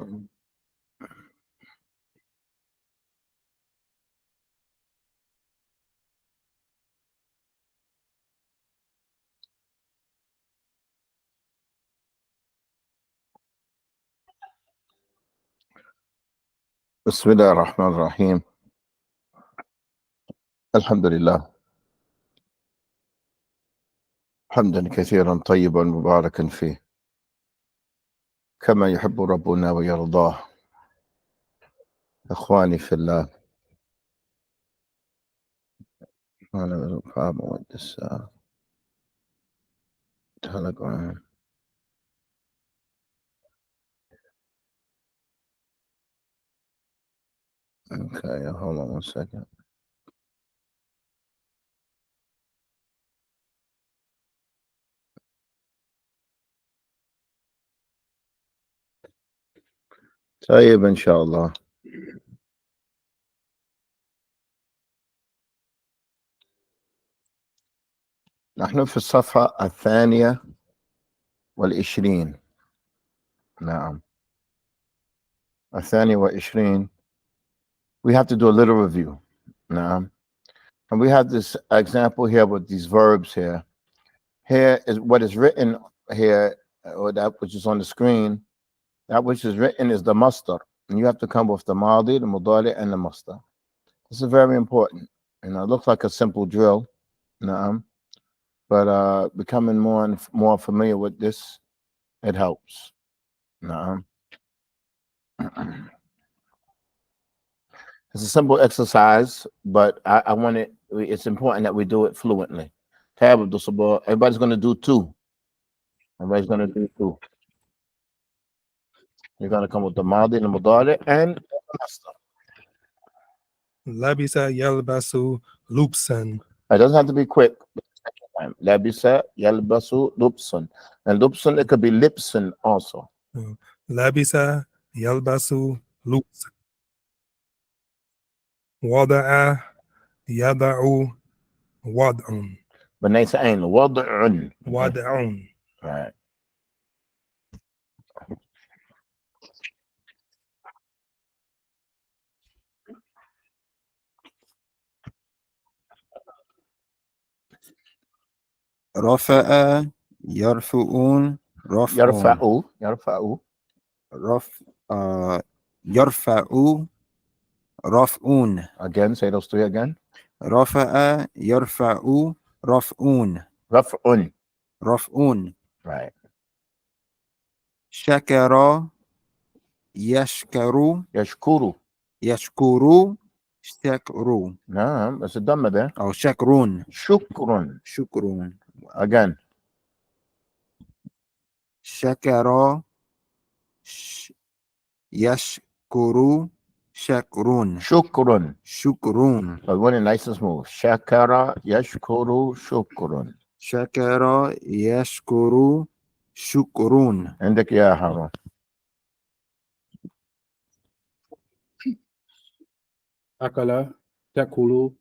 بسم الله الرحمن الرحيم. الحمد لله حمدا كثيرا طيبا مباركا فيه كما يحب ربنا ويرضاه. إخواني في الله، أنا مود الساعة Okay, hold on 1 second. طيب إن شاء الله. نحن في الصفحة 22. نعم، 22. We have to do a little review. نعم. And we have this example here with these verbs here. Here is what is written here, or that which is on the screen. That which is written is the masdar. And you have to come with the madi, the mudari, and the masdar. This is very important. And it looks like a simple drill. Na'am. But becoming more and more familiar with this, it helps. Na'am. It's a simple exercise, but I want it, it's important that we do it fluently. Everybody's going to do 2. Everybody's going to do 2. You're going to come with the madi, the mudari, and the masdar. Labisa yalbasu lubsan. It doesn't have to be quick. Labisa yalbasu lubsan. And lubsan, it could be lipsan also. Labisa yalbasu lubsan. Wada'a yada'u wad'un. But they say ain't wad'un. Wad'un. Right. رفع يرفعون رفعون يرفعوا يرفع رفعون. Again, say those 3 again. رفع يرفع رفعون رفعun. رفعون. Right. شكر يشكر يشكروا. يشكر شكر. نعم, it's a dhamma there. أو شكرون. شكرun. شكرون. Again. شكر يشكر شكرون. شكرun. شكرون. But when it nice and smooth. شكر يشكر شكرun. شكر يشكر شكرون. عندك يا هارون. Akala, takulu,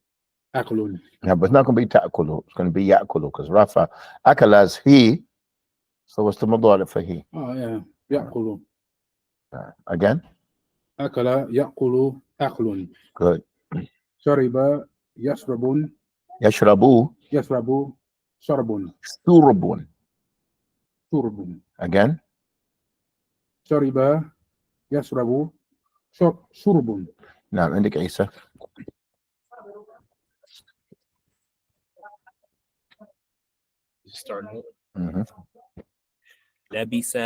aklun. Yeah, but it's not going to be ta'kulu. It's going to be ya'kulu because Rafa akala is he. So what's the mudari for he? Oh, yeah. Ya'kulu. Again? Akala, ya'kulu, aklun. Good. Shariba, yasrabun. Yashrabu. Yasrabu, sharbun. Shurbun. Shurbun. Again? Shariba, yasrabu, shurbun. نعم, عندك عيسى. Starting. Mm-hmm. لبس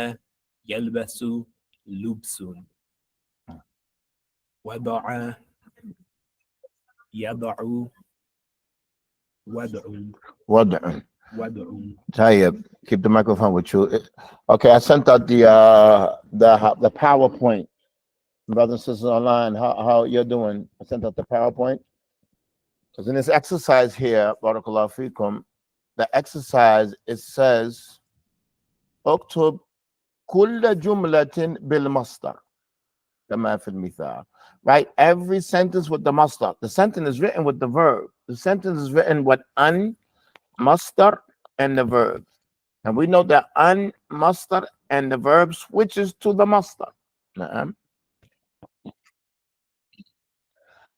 يلبس لبس وضع يضع وضع وضع. وضع. Tayyib, keep the microphone with you. Okay, I sent out the PowerPoint. Brothers and sisters online, how you're doing? I sent out the PowerPoint. Because in this exercise here, Barakallahu Fikum, the exercise, it says, اكتب كل جملة بالمصدر كما في المثال. Right? Every sentence with the masdar. The sentence is written with the verb. The sentence is written with an, masdar, and the verb. And we know that an, masdar, and the verb switches to the masdar. Na'am.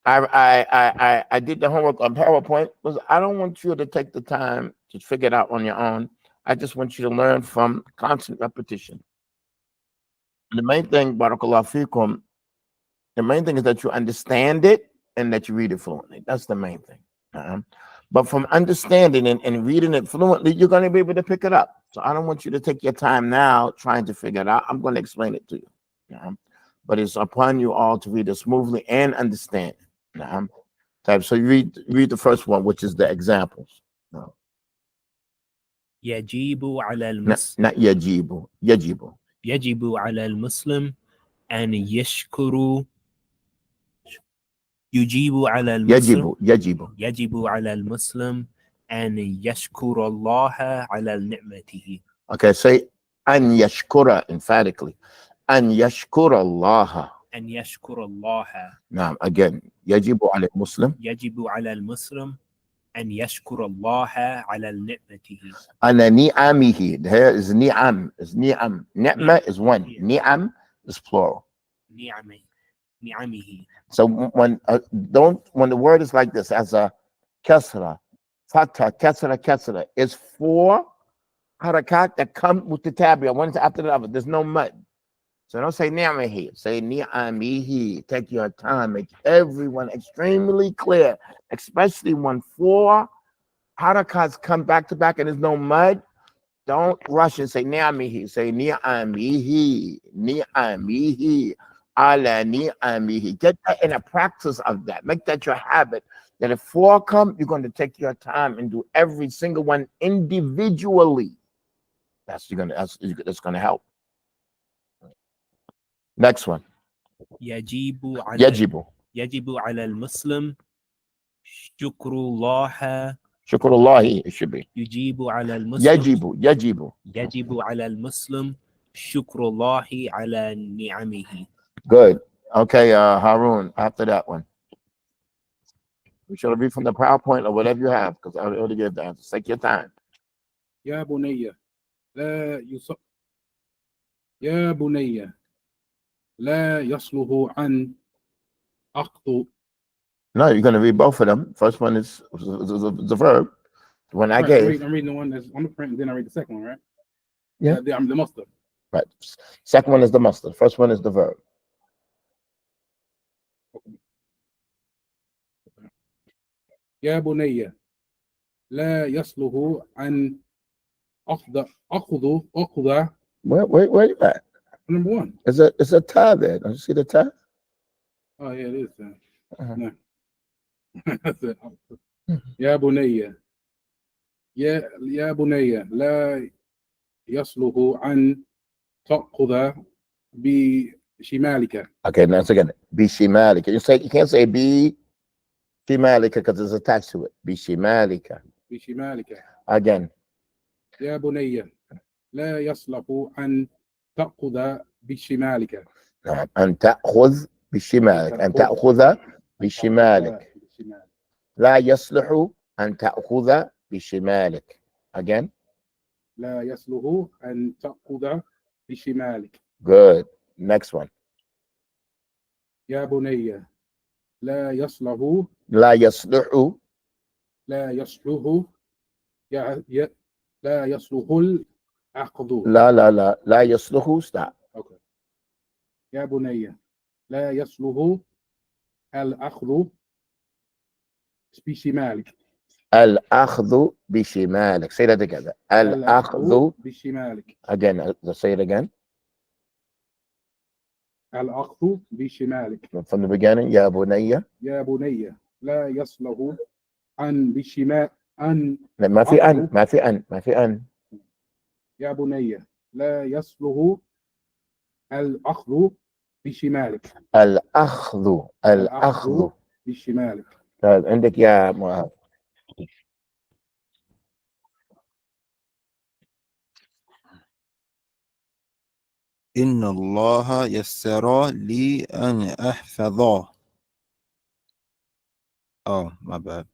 I did the homework on PowerPoint because I don't want you to take the time to figure it out on your own. I just want you to learn from constant repetition. The main thing, Barakallah fikum, the main thing is that you understand it and that you read it fluently. That's the main thing. But from understanding and reading it fluently, you're going to be able to pick it up. So I don't want you to take your time now trying to figure it out. I'm going to explain it to you. But it's upon you all to read it smoothly and understand it. So you read the first one, which is the examples. No. يجب على Not yajibu. Yajibu. يجب على المسلم أن يشكر يجيب على المسلم يجب على المسلم أن يشكر الله على نعمته. Okay, say an yashkura emphatically. An yashkura Allah. أن يشكر الله. Now again, yajibu ala Muslim. يجب على المسلم أن يشكر الله على نعمته. Ana ni'amihi. Here is ni'am. Is ni'am. Ni'ma is one. Ni'am is plural. نعمه. So when the word is like this, as a kasra, fatha, kasra, is 4 harakat that come with the tabia, one after the other. There's no mud. So don't say ni'amihi, say ni'amihi. Take your time, make everyone extremely clear, especially when 4 harakats come back to back and there's no mud. Don't rush and say ni'amihi, say ni'amihi, ni'amihi. Ala ni'amihi. Get that in a practice of that. Make that your habit. That if 4 come, you're going to take your time and do every single one individually. That's going to help. Next one. يجب يجب على المسلم شكر الله. شكر الله, it should be. يجب على المسلم يجب على المسلم شكر الله على نعمه. Good. Okay, Harun, after that one. We should read from the PowerPoint or whatever you have, because I already gave the answer. Take your time. يا بني يا بني لا يصلح أن أخطو. No, you're going to read both of them. First one is the verb. The one I gave. I'm reading the one that's on the print, and then I read the second one, right? Yeah. I'm the mustard. Right. Second one is the mustard. First one is the verb. يا بني لا يصلح أن أخذ. Where you at? Number 1. It's a tie there. Don't you see the tie? Oh yeah, it is. Uh-huh. No. That's it. يا بني يا بني لا يصلح أن تأخذ بشمالك. Okay, now again. Bishimalika. You can't say bi shimalika because it's attached to it. Bishimalika. بشمالك. Again. يا بني لا يصلح أن تأخذ بشمالك. أن تأخذ بشمالك. أن تأخذ بشمالك. لا يصلح أن تأخذ بشمالك. Again. لا يصلح أن تأخذ بشمالك. Good. Next one. يا بني لا يصلح لا يصلح لا يصلح لا يصلح الأخذ. لا يصلح. Stop. Okay. يا بني لا يصلح الأخذ بشمالك. الأخذ بشمالك. Say that together. الأخذ بشمالك. Again. Say it again. الأخذ بشمالك. From the beginning. يا بني. يا بني لا يصلح أن بشمال أن. ما في أن. يا بني لا يصلح الأخذ بشمالك. الأخذ بشمالك. طيب عندك يا معاذ. إن الله يسر لي أن أحفظ. My bad.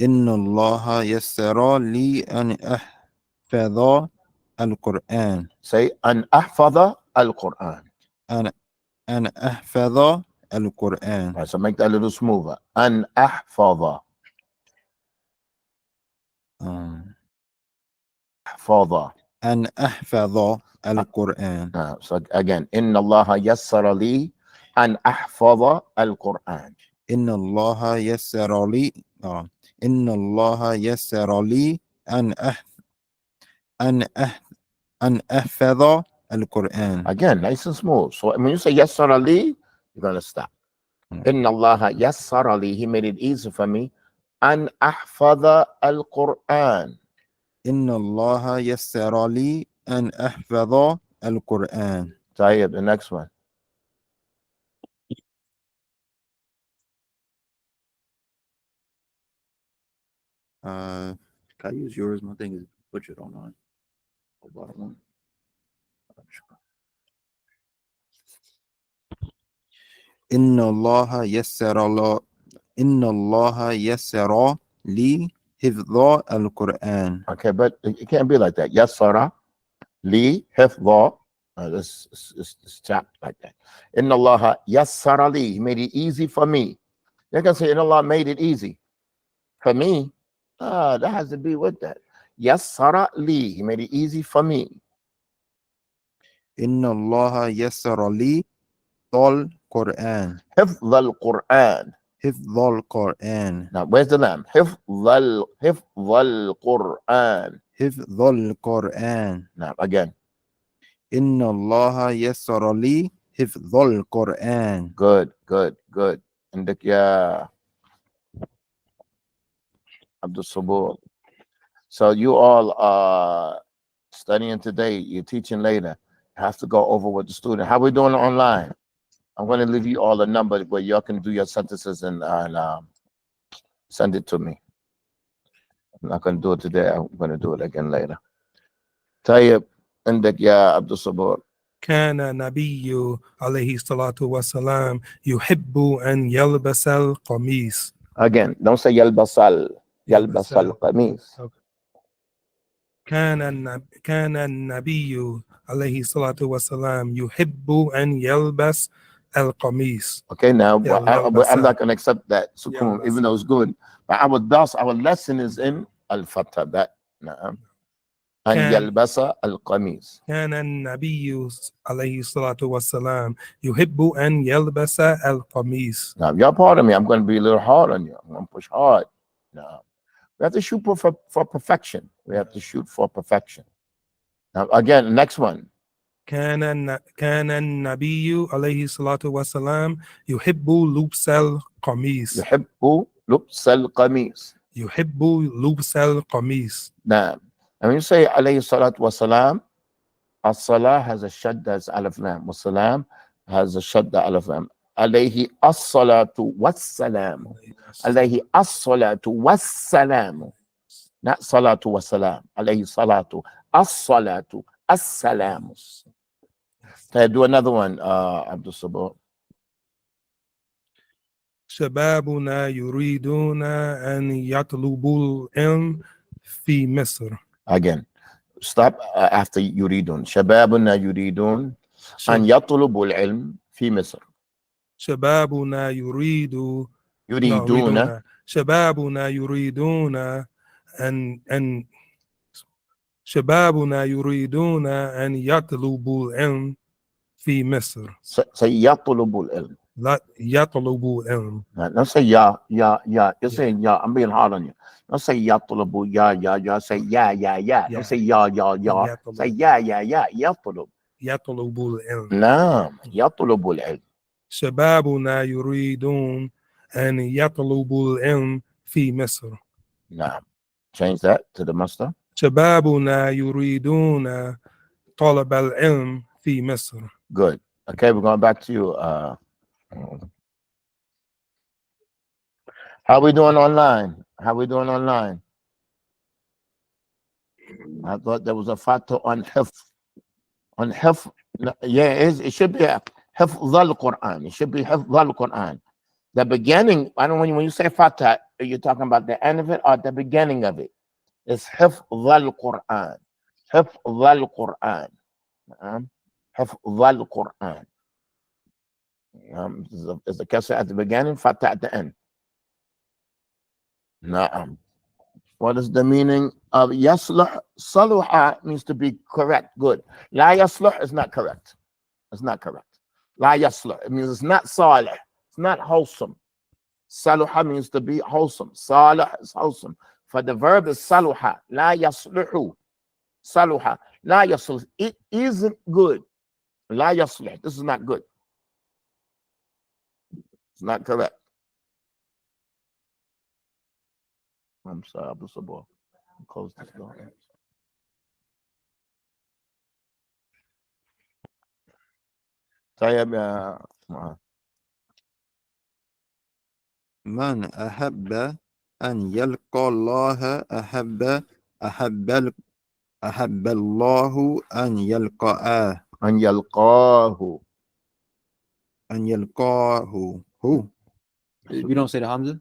إن الله يسر لي أن أحفظ القرآن. Say أن أحفظ القرآن. أن أن أحفظ القرآن. Right, so make that a little smoother. An ahfadha. Ahfadha. أن أحفظ القرآن. So again, inna Allah yassara li an ahfadha al-Quran. إن الله يسر لي إن الله يسر لي أن أحفظ القرآن. Again, nice and smooth. So when you say yassara li, you're going to stop. Inna Allah yassara li, he made it easy for me. An ahfadha al-Quran. إن الله يسر لي أن أحفظ القرآن. Tayyib, the next one. Can I use yours? My thing is butchered online. إن الله يسر لي حفظ القرآن. Okay, but it can't be like that. Yassara li hifdha. It's chopped like that. Inna Allah yassara li, he made it easy for me. You're going to say, Inna Allah made it easy for me. That has to be with that. Yassara li, he made it easy for me. إن الله يسر لي القرآن. حفظ القرآن. حفظ القرآن. Now, where's the lamb? حفظ القرآن. حفظ القرآن. Now, again. إن الله يسر لي حفظ القرآن. Good. عندك يا Abdul Sabur. So you all are studying today, you're teaching later. You have to go over with the student. How we doing online? I'm going to leave you all a number where y'all can do your sentences and send it to me. I'm not going to do it today. I'm going to do it again later. Tayyib, عندك يا عبد الصبور. كان النبي عليه الصلاة والسلام يحب أن يلبس القميص. Again, don't say يلبس القميص. كان النبي عليه الصلاة والسلام يحب أن يلبس القميص. Okay, now يلبس. I'm not going to accept that sukun, يلبس. even though it's good. But our lesson is in al-fatha. That أن يلبس القميص. كان النبي عليه الصلاة والسلام يحب أن يلبس القميص. Now, if y'all pardon me, I'm going to be a little hard on you. I'm going to push hard. Now, we have to shoot for perfection. We have to shoot for perfection. Now, again, next one. كان النبي عليه الصلاة والسلام يحب لبس القميص. يحب لبس القميص. يحب لبس القميص. Now, and when you say alayhi salatu wasalam, as-salah has a shadda as alif lam. Wasalam has a shadda alif lam. Alayhi as-salatu wassalam. Alayhi as-salatu wassalam. Not salatu wasalam. Alayhi salatu. As-salatu. As-salam. Okay, do another one, Abdul Sabur. شبابنا يريدون أن يطلبوا العلم في مصر. Again, stop after yuridun. شبابنا يريدون أن يطلبوا العلم في مصر. شبابنا يريدون شبابنا يريدون أن شبابنا يريدون أن يطلبوا العلم في مصر. سيطلبوا العلم. لا يطلبوا العلم. Don't say ya. You're saying ya. I'm being hard on you. Don't say يطلبوا ya. Say ya. Don't say ya. Say ya. يطلب. يطلبوا العلم. نعم يطلبوا العلم. شبابنا يريدون أن يطلبوا العلم في مصر. نعم. Change that to the master. شبابنا يريدون طلب العلم في مصر. Good. Okay, we're going back to you. How we doing online? I thought there was a fatwa on hifz. On hifz. Yeah, it should be hifz al-Quran. It should be hifz al-Quran. The beginning, I don't know when you say fatwa, are you talking about the end of it or the beginning of it? It's hifz al-Quran. Hifz al-Quran. Hifz al-Quran. There's a kasra at the beginning, fatha at the end. Na'am. What is the meaning of yasluh? Saluha means to be correct, good. La yasluh is not correct. It's not correct. La yasluh, it means it's not salih. It's not wholesome. Saluha means to be wholesome. Salih is wholesome. For the verb is saluha. La yasluhu. Saluha. La yasluh. It isn't good. La yasluh. This is not good. It's not correct. I'm sorry, Abu Sabah. Close this door. طيب يا من أحب أن يلقى الله أحب الله أن يلقاه أن يلقاه. Who? We don't say the Hamza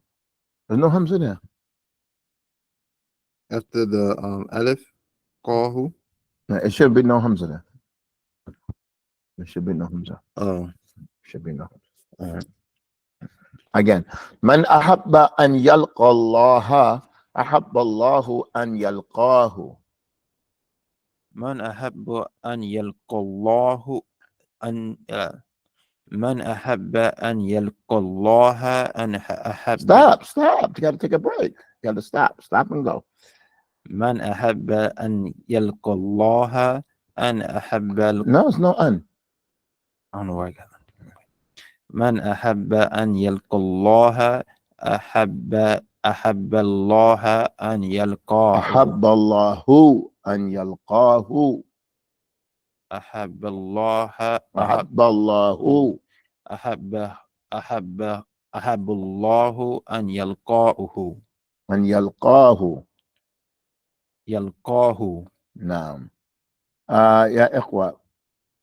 There's no Hamza there. after the Alif. Qahu. No, it should be no Hamza there. There should be no Hamza. Oh, Should be no Hamza. Again, من أحب أن يلقى الله أحب الله أن يلقاه. من أحب أن يلقى الله من أحب أن يلقى الله أن أحب. Stop. You got to take a break. You got to stop and go. من أحب أن يلقى الله أن أحب. No, it's no an. I don't know where I got it. من أحب أن يلقى الله أحب الله أن يلقاه. أحب الله أن يلقاه. أحب الله أحب الله. أحب الله أن يلقاه. أن يلقاه. يلقاه. نعم. يا إخوة,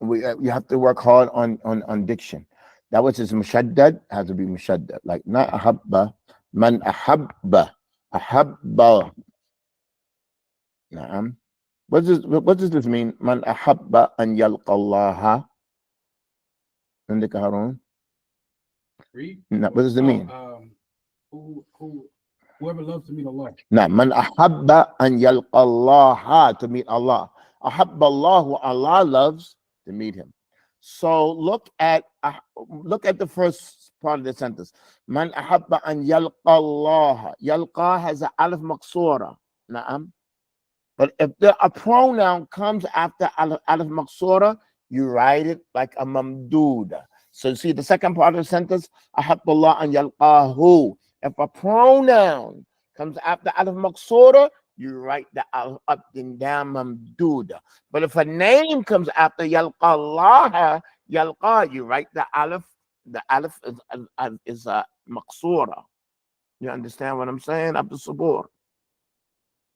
you have to work hard on diction. That which is mushaddad has to be mushaddad. Like not ahabba, man ahabba, ahabba. Naam. What does this mean? Man ahabba an yalqa Allah. Indika Harun. Read. No, what does it mean? Whoever loves to meet Allah. Nah, man ahabba an yalqa Allah, to meet Allah. Ahabba Allah, Allah loves to meet him. So look at the first part of the sentence. Man ahabba an yalqa Allah. Yalqa has an alif maqsura. Naam. But if a pronoun comes after alif maqsura, you write it like a mamduda. So see the second part of the sentence, ahabba Allah an yalqahu. If a pronoun comes after alif maqsura, you write the alif up and down mamduda. But if a name comes after yalqa Allah, yalqa, you write the alif. The alif is maqsura. You understand what I'm saying? Abdul Sabur.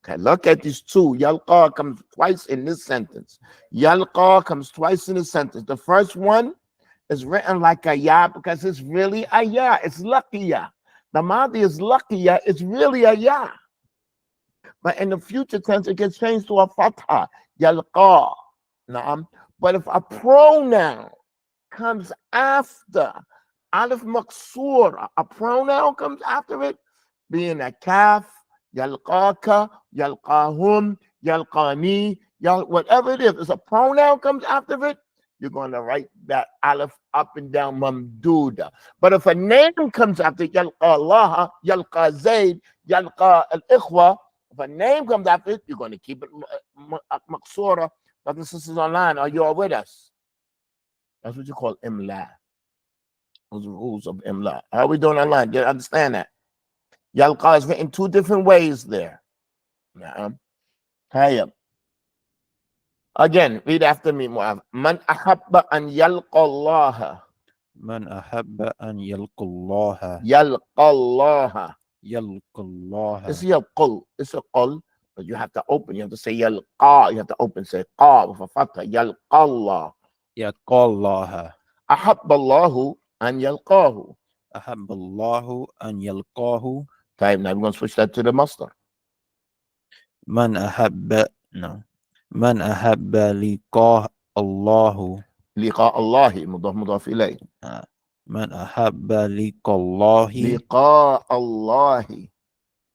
Okay, look at these two. Yalqa comes twice in this sentence. Yalqa comes twice in this sentence. The first one is written like a ya because it's really a ya. It's laqiya. The madi is laqiya. It's really a ya. But in the future tense, it gets changed to a fatha. Yalqa. Naam. But if a pronoun comes after alif maqsura, a pronoun comes after it, being a kaf, yalqaka, yalqahum, yalqani, whatever it is, if a pronoun comes after it, you're going to write that alif up and down mamduda. But if a name comes after yalqa Allah, yalqa Zayd, yalqa al-ikhwa, if a name comes after it, you're going to keep it maqsura. Brothers and sisters online, are you all with us? That's what you call imla. Those are rules of imla. How are we doing online? Do you understand that? Yalqa is written two different ways there. Tayyib. Again, read after me, Mu'adh. Man ahabba an yalqa Allah. Man ahabba an yalqa Allah. Yalqa Allah. Yalqa Allah. It's yalqul. It's a qul, but you have to open. You have to say yalqa. You have to open, say qa with a fatha. Yalqa Allah. Yalqa Allah. Ahabba Allahu an yalqahu. Ahabba Allahu an yalqahu. Tayyib. Now we're going to switch that to the master. Man ahabba, no. Man ahabba liqah Allahu. Liqa Allahi, mudaf ilayh. من أحب لقاء الله لقاء الله.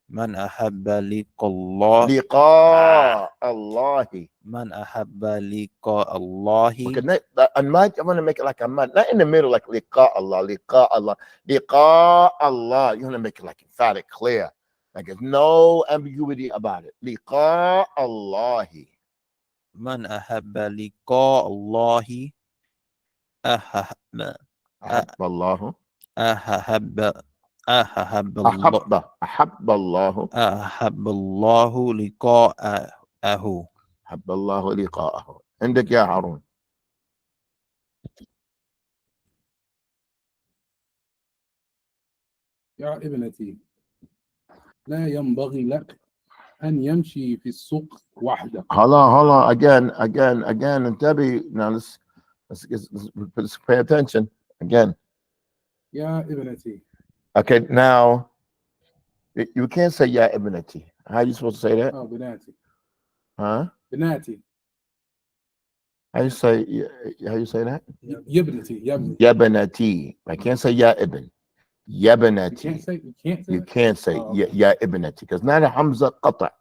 من أحب لقاء الله لقاء الله. من أحب لقاء الله Okay, a mud, I want to make it like a mud, not in the middle, like liqa Allah, liqa Allah, liqa Allah. You want to make it like emphatic, clear, like there's no ambiguity about it. Liqa Allah. من أحب لقاء الله أحب أحب الله. أحب أحب الله أحب الله. أحب الله لقاءه أحب الله لقاءه. عندك يا هارون. يا ابنتي لا ينبغي لك أن يمشي في السوق وحدك. Hold on. Again. انتبه. Now let's pay attention. Again. يا ابنتي. Okay, now you can't say ya ibnati. How are you supposed to say that? Oh, بناتي. Huh? بناتي. How you say that? يبنتي. يبنتي. Yabnati. I can't say ya ibn. Yabnati. You can't say. Oh, okay. ya ibnati, because not a hamza qata.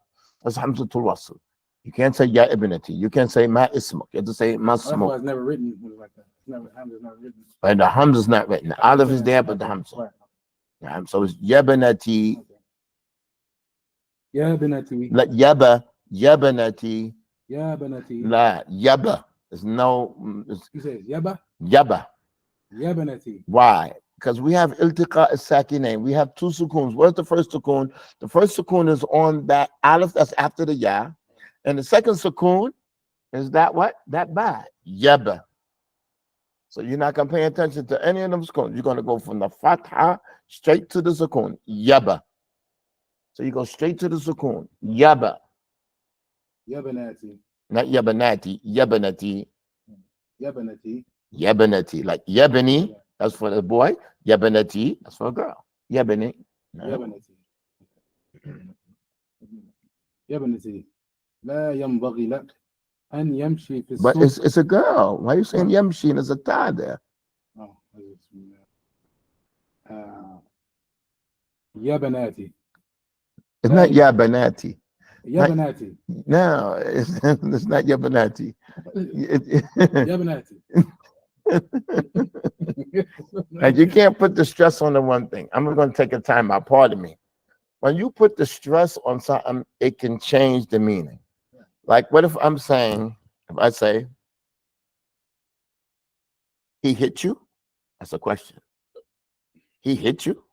That's hamza tul wasl. You can't say ya ibnati. You can't say ma ismuk. You have to say ma That's why smuk. it's never written like that. Hamza's not written. And the hamza's not written. The aleph is there, but the hamza. Right. So it's yabnati. Okay. يا بنتي. Like yaba. Yabnati. يا بنتي. La. Yaba. There's no. You say yaba. Yaba. يا بنتي. Why? Because we have iltiqa as-sakinain. We have two sukoons. What's the first sukoon? The first sukoon is on that aleph that's after the ya. And the second sukoon is that what? That ba. Yaba. So you're not going to pay attention to any of them sukoons. You're going to go from the fatha straight to the sukoon. Yaba. So you go straight to the sukoon. Yaba. يا بناتي. Not yabanati. Yabanati. يا بنتي. Yabanati. Like yabani. That's for the boy. Yabanati. That's for a girl. Yabani. يا بنتي. يا بنتي لا ينبغي لك أن يمشي في السوق. But it's a girl. Why are you saying yamshi and there's a ta there? Oh, يا بناتي. It's not yabanati. يا بناتي. No, it's not yabanati. يا بناتي. And you can't put the stress on the one thing. I'm going to take a time out. Pardon me. When you put the stress on something, it can change the meaning. Like, what if I'm saying, if I say, he hit you? That's a question. He hit you?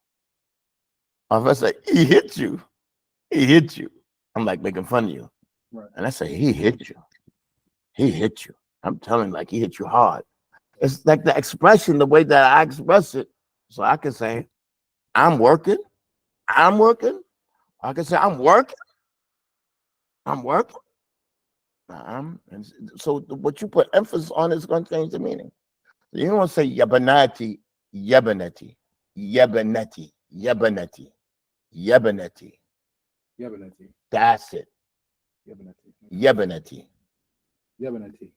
Or if I say, he hit you, I'm like making fun of you. Right. And I say, he hit you. I'm telling you, like, he hit you hard. It's like the expression, the way that I express it. So I can say, I'm working. I can say, I'm working. And so what you put emphasis on is going to change the meaning. So you don't want to say yabanati. That's it. Yabanati. يا بنتي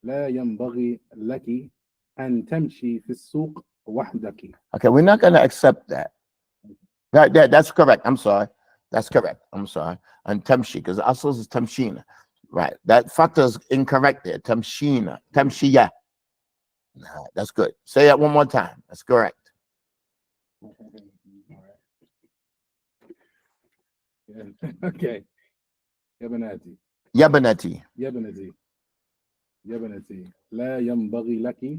لا ينبغي لك أن تمشي في السوق وحدك. Okay, we're not going to accept that. That's correct. I'm sorry. That's correct. I'm sorry. And tamshi, because also is tamshina. Right. That factor is incorrect there. Tamshina. Tamshiya. Nah, that's good. Say that one more time. That's correct. Okay. يا بناتي. Yabanati. يا بنتي. يا بنتي لا ينبغي لك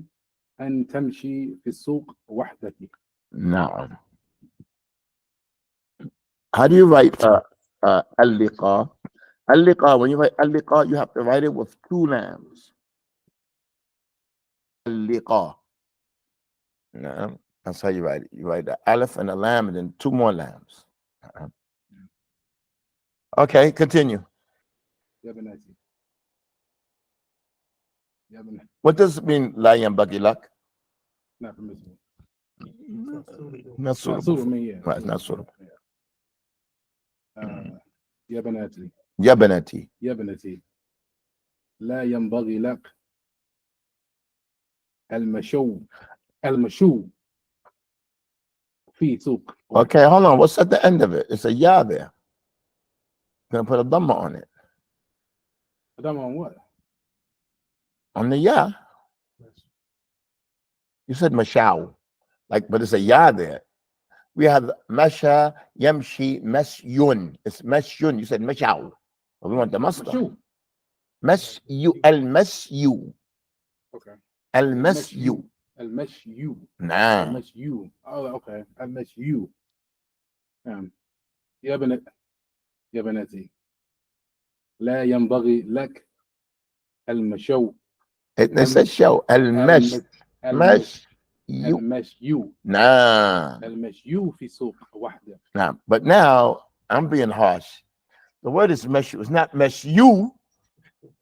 أن تمشي في السوق وحدك. No. How do you write al-liqa? Al-liqa, when you write al-liqa, you have to write it with two lambs. Al-liqa. No, that's how you write it. You write the aleph and a lamb and then two more lambs. Okay, continue. يا بناتي. يا بناتي. What does it mean, la yanbaghi lak? Not permissible. Not suitable. Yeah. Right, it's not suitable. يا بناتي. يا بناتي. يا بنتي لا ينبغي لك المشو في سوق. Okay, hold on. What's at the end of it? It's a ya there. Gonna put a dhamma on it. Adam on what? On the ya. You said mashaw. Like, but it's a ya there. We have masha, yamshi, masyun. It's masyun. You said mashaw. But we want the masdar. Mashu. Masyu, al-masyu. Okay. Al-masyu. المشي. Nah. المشي. Oh, okay. المشي. يا بنتي لا ينبغي لك المشو. It says show. Al-mash. Mash. You. المشي. Nah. المشي في سوق واحدة. Nah. But now I'm being harsh. The word is meshu. It's not meshu.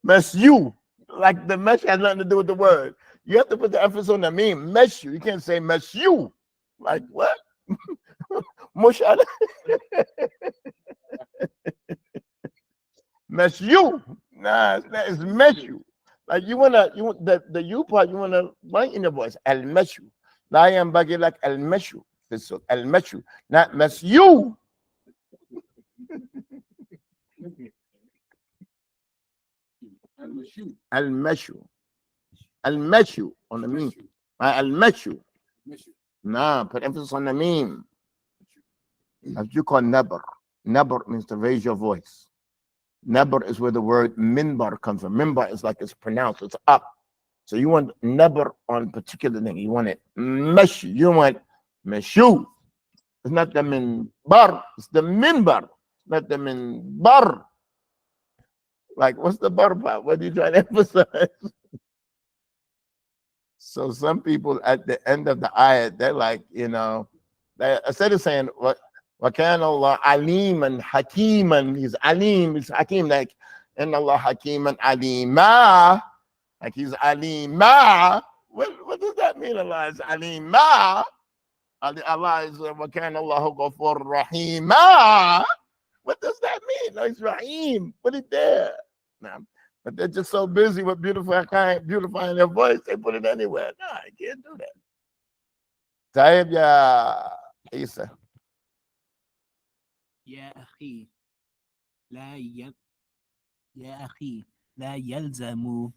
Meshu. Like the mesh has nothing to do with the word. You have to put the emphasis on the meme. Meshu. You can't say meshu. Like what? Mush. Meshu. Nah, it's meshu. Like you want the you part, you wanna write in your voice. Al meshu. La yambagi like al meshu. Al meshu. Not meshu. المشي. Al-Meshu. Al-Meshu on the meme. Al-Meshu. Nah, put emphasis on the meme. As you call nabar. Nabar means to raise your voice. Nabar is where the word minbar comes from. Minbar is like it's pronounced, it's up. So you want nabar on particular thing. You want it meshu. You want meshu. It's not the minbar, it's the minbar. It's not the minbar. Like, what's the bar part? What are you trying to emphasize? So some people at the end of the ayat, they're like, they instead of saying what can Allah aliman hakiman, he's alim, he's hakim, like inna Allah hakiman alima, like he's alima. What does that mean? Allah is alima. Allah is wa kana Allahu ghafur rahima. What does that mean? No, it's Rahim. Put it there. Nah, but they're just so busy with beautifying their voice, they put it anywhere. No, I can't do that. Taib ya Isa. يا أخي يا أخي لا يلزم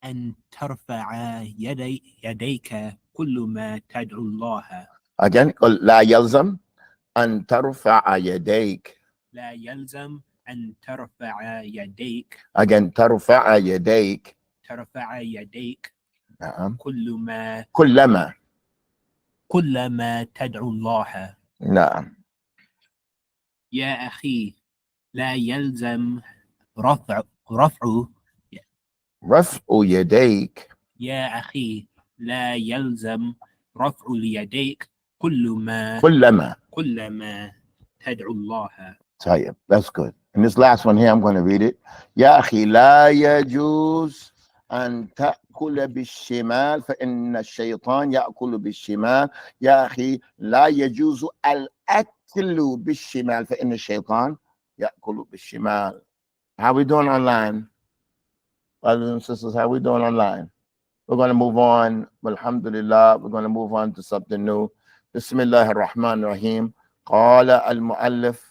أن ترفع يديك كل ما تدعو الله. Again, لا يلزم أن ترفع يديك. لا يلزم أن ترفع يديك. Again, ترفع يديك. ترفع يديك. نعم. كلما تدعو الله. نعم. يا أخي لا يلزم رفع يديك. يا أخي لا يلزم رفع اليديك كلما تدعو الله. طيب, that's good. And this last one here, I'm going to read it. يا أخي لا يجوز أن تأكل بالشمال فإن الشيطان يأكل بالشمال. يا أخي لا يجوز الأكل بالشمال فإن الشيطان يأكل بالشمال. How we doing online? Brothers and sisters, how we doing online? We're going to move on. Alhamdulillah, we're going to move on to something new. Bismillah ar-Rahman ar-Rahim. قال المؤلف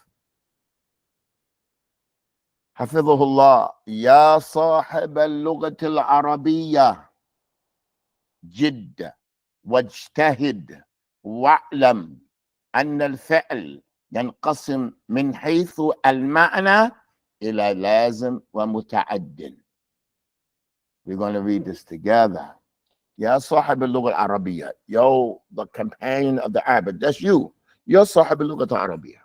حفظه الله يا صاحب اللغة العربية جد واجتهد واعلم أن الفعل ينقسم من حيث المعنى إلى لازم ومتعد. We're going to read this together. يا صاحب اللغة العربية. Yo, the companion of the Arabic. That's you. You're صاحب اللغة العربية.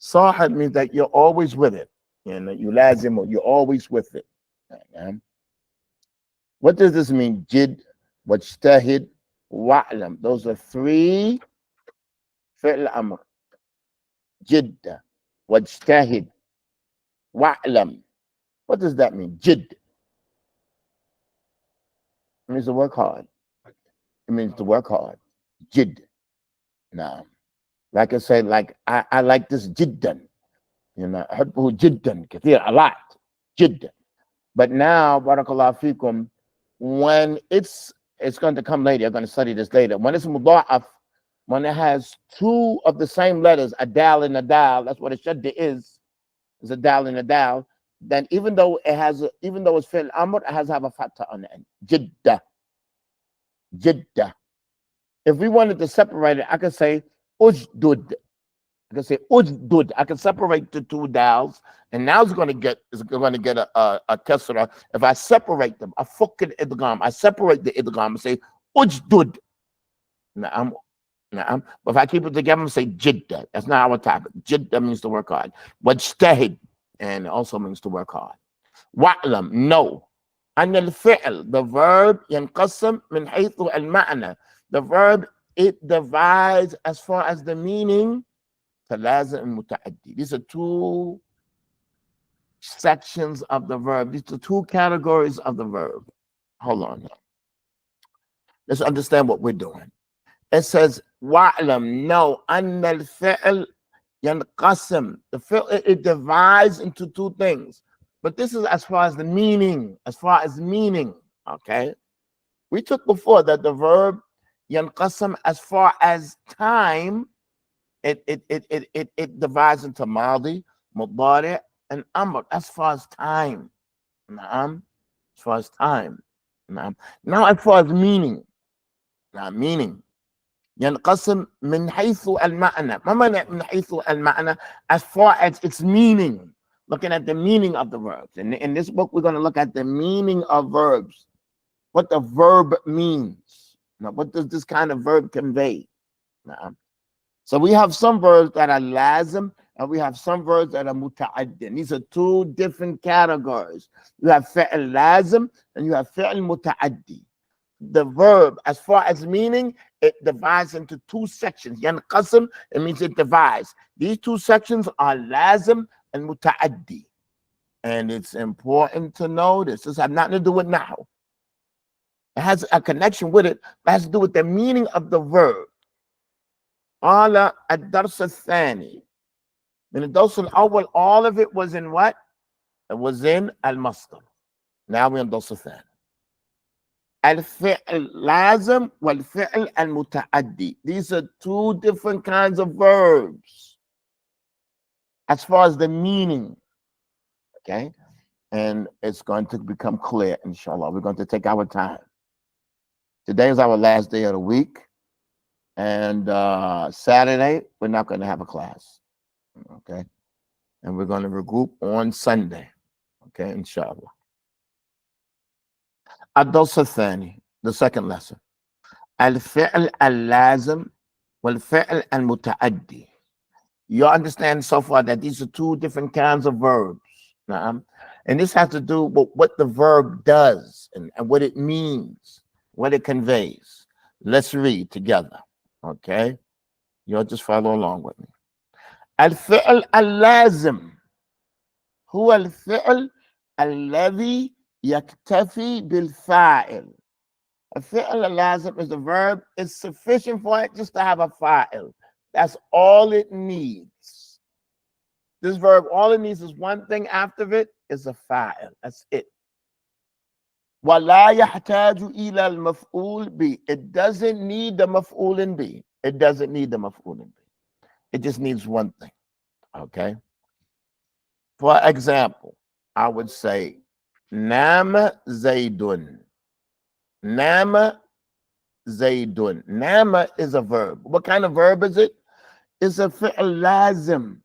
صاحب means that you're always with it. You lazim, you're always with it. What does this mean? Jid, wajtahid, wa'lam. Those are three fi'l amr. Jid, wajtahid, wa'lam. What does that mean? Jid. It means to work hard. It means to work hard. Jid. Now, like I said, I like this jiddan. أحبه جدا كثير, a lot. جدا. But now, barakallahu fikum, when it's going to come later, you're going to study this later. When it's mudha'af, when it has two of the same letters, a dal and a dal, that's what a shadda is a dal and a dal, then even though it's fi'l amr, it has to have a fatha on the end. Jidda. Jidda. If we wanted to separate it, I could say ujdud. I could say ujdud. I can separate the two dals, and now it's going to get a kasra. If I separate them, I fucking idgham. I separate the idgham and say ujdud. Na'am. Na'am. But if I keep it together and say jidda, that's not our topic. Jidda means to work hard. Wajtahid, and it also means to work hard. Wa'lam, no. And al-fi'l, the verb, yanqasam min haythu al-ma'na. The verb, it divides as far as the meaning to lazim and muta'addi. These are two sections of the verb. These are two categories of the verb. Hold on now. Let's understand what we're doing. It says, wa'lam, no, anna al-fi'l yanqasam. The fi'l, it divides into two things. But this is as far as the meaning, okay? We took before that the verb yanqasam, as far as time, it divides into madi, mudari, and amr, as far as time. Na'am. As far as time. Na'am. Now as far as meaning. Meaning. ينقسم من حيث المعنى. ما معنى من حيث المعنى? As far as its meaning. Looking at the meaning of the verbs. In this book, we're going to look at the meaning of verbs. What the verb means. Now, what does this kind of verb convey? Now, so we have some verbs that are lazim, and we have some verbs that are muta'addin. These are two different categories. You have fi'l lazim, and you have fi'l muta'addi. The verb, as far as meaning, it divides into two sections. Yanqasim, it means it divides. These two sections are lazim and muta'addi. And it's important to know this. This has nothing to do with now. It has a connection with it. It has to do with the meaning of the verb. Ala ad-dars al-thani. In the dars al-awwal, all of it was in what? It was in al-masdar. Now we're in dars al-thani. Al-fi'l lazim wal-fi'l al-muta'addi. These are two different kinds of verbs as far as the meaning. Okay? And it's going to become clear, inshallah. We're going to take our time. Today is our last day of the week. And Saturday, we're not going to have a class. Okay? And we're going to regroup on Sunday. Okay? Inshallah. الدرس الثاني, the second lesson. الفعل اللازم والفعل المتعدي. You understand so far that these are two different kinds of verbs. And this has to do with what the verb does and what it means, what it conveys. Let's read together. Okay? You'll just follow along with me. الفعل اللازم هو الفعل الذي يكتفي بالفاعل. A fi'l al-lazim is the verb. It's sufficient for it just to have a fa'il. That's all it needs. This verb, all it needs is one thing after it, is a fa'il. That's it. وَلَا يَحْتَاجُ إِلَى الْمَفْعُولِ بِهِ. It doesn't need the maf'ulin bih. It doesn't need the maf'ulin bih. It just needs one thing. Okay? For example, I would say, Nama Zaydun. Nama Zaydun. Nama is a verb. What kind of verb is it? It's a fi'l lazim,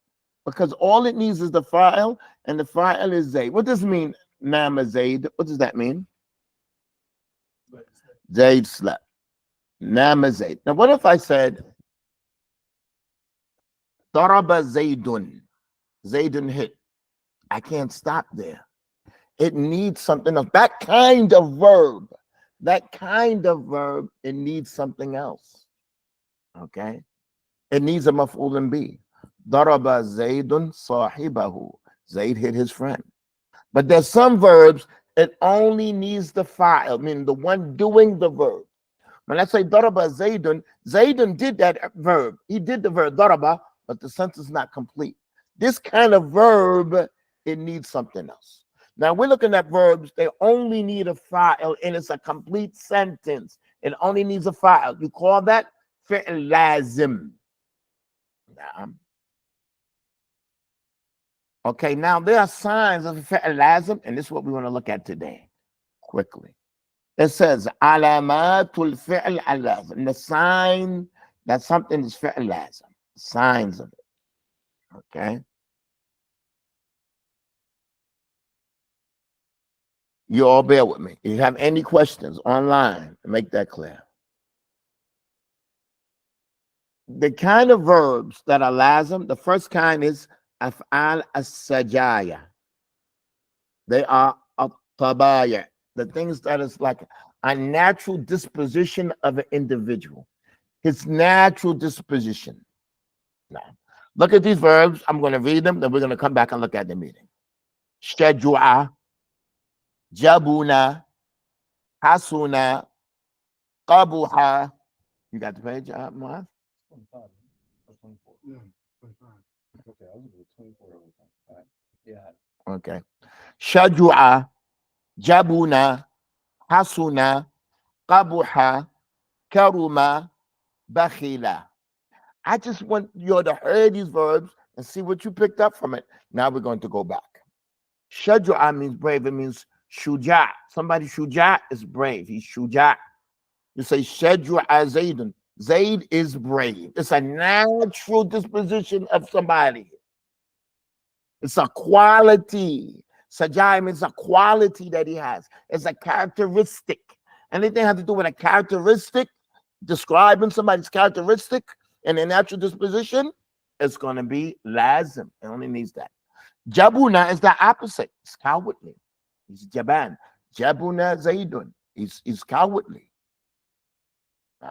because all it needs is the fa'il, and the fa'il is Zayd. What does it mean, Nama Zayd? What does that mean? Zayd slept. Nama Zayd. Now, what if I said, Daraba Zaydun. Zaydun hit. I can't stop there. It needs something else. That kind of verb, it needs something else. Okay? It needs a maf'ulun bih. Daraba Zaydun sahibahu. Zayd hit his friend. But there's some verbs, it only needs the fa'il, meaning the one doing the verb. When I say daraba Zaydun, Zaydun did that verb. He did the verb daraba, but the sentence is not complete. This kind of verb, it needs something else. Now we're looking at verbs, they only need a fa'il, and it's a complete sentence. It only needs a fa'il. You call that fi'l lazim. Okay, now there are signs of fi'l lazim, and this is what we want to look at today, quickly. It says, alamatul fi'l lazim, the sign that something is fi'l lazim, signs of it. Okay. You all bear with me. If you have any questions online, make that clear. The kind of verbs that are lazim, the first kind is af'al as-sajaya. They are at-tabaya, the things that is like a natural disposition of an individual. His natural disposition. Now, look at these verbs. I'm going to read them, then we're going to come back and look at the meaning. Shajua, jabuna, hasuna, qabuha. You got the page, Muaz? 25. Or 24. Yeah, 25. Okay, I was going to 24 all the time. All right. Yeah. Okay. Shajua, jabuna, hasuna, qabuha, karuma, bakhila. I just want you all to hear these verbs and see what you picked up from it. Now we're going to go back. Shajua means brave. It means shuja. Somebody shuja is brave. He's shuja. You say shajua zaidun. Zaid is brave. It's a natural disposition of somebody. It's a quality. Sajai means a quality that he has. It's a characteristic. Anything has to do with a characteristic, describing somebody's characteristic and their natural disposition, it's going to be lazim. It only needs that. Jabuna is the opposite. It's cowardly. He's jaban. Jabuna zaidun. He's cowardly.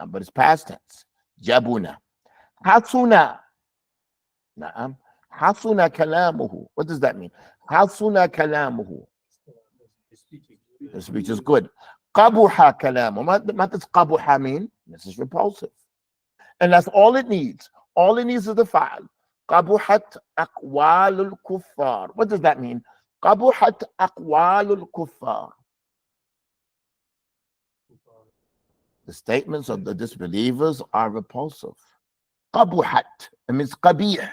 But it's past tense. Jabuna. Hasuna. Na'am. Hasuna kalamuhu. What does that mean? Hasuna kalamuhu. The speech is good. Qabuha kalamu. What does qabuha mean? This is repulsive. And that's all it needs. All it needs is the fa'al. Qabuhat aqwalul kuffar. What does that mean? Qabuhat aqwalul kuffar. The statements of the disbelievers are repulsive. Qabuhat. It means qabih.